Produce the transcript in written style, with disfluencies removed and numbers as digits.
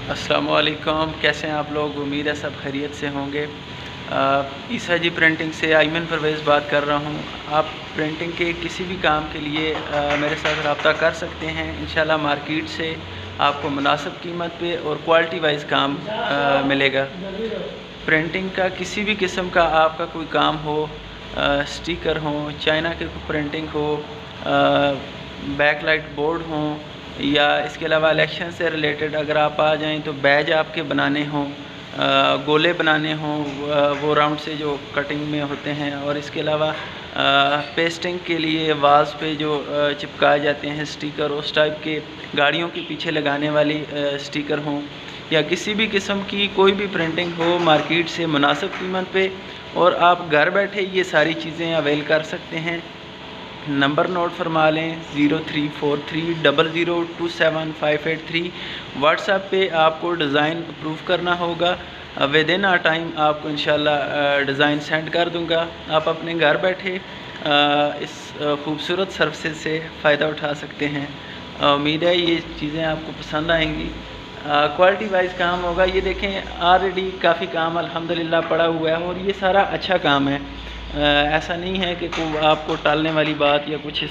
السلام علیکم، کیسے ہیں آپ لوگ؟ امید ہے سب خیریت سے ہوں گے۔ عیسیٰ جی پرنٹنگ سے ایمن پرویز بات کر رہا ہوں۔ آپ پرنٹنگ کے کسی بھی کام کے لیے میرے ساتھ رابطہ کر سکتے ہیں۔ انشاءاللہ مارکیٹ سے آپ کو مناسب قیمت پہ اور کوالٹی وائز کام ملے گا۔ پرنٹنگ کا کسی بھی قسم کا آپ کا کوئی کام ہو، سٹیکر ہوں، چائنا کے پرنٹنگ ہو، بیک لائٹ بورڈ ہوں، یا اس کے علاوہ الیکشن سے ریلیٹڈ اگر آپ آ جائیں تو بیج آپ کے بنانے ہوں، گولے بنانے ہوں، وہ راؤنڈ سے جو کٹنگ میں ہوتے ہیں، اور اس کے علاوہ پیسٹنگ کے لیے واز پہ جو چپکائے جاتے ہیں سٹیکر، اس ٹائپ کے گاڑیوں کے پیچھے لگانے والی سٹیکر ہوں، یا کسی بھی قسم کی کوئی بھی پرنٹنگ ہو مارکیٹ سے مناسب قیمت پہ، اور آپ گھر بیٹھے یہ ساری چیزیں اویل کر سکتے ہیں۔ نمبر نوٹ فرما لیں 0343002758 واٹس ایپ پہ آپ کو ڈیزائن اپروو کرنا ہوگا۔ ود ان ٹائم آپ کو انشاءاللہ ڈیزائن سینڈ کر دوں گا۔ آپ اپنے گھر بیٹھے اس خوبصورت سروسز سے فائدہ اٹھا سکتے ہیں۔ امید ہے یہ چیزیں آپ کو پسند آئیں گی۔ کوالٹی وائز کام ہوگا۔ یہ دیکھیں آلریڈی کافی کام الحمدللہ پڑا ہوا ہے، اور یہ سارا اچھا کام ہے۔ ایسا نہیں ہے کہ آپ کو ٹالنے والی بات یا کچھ اس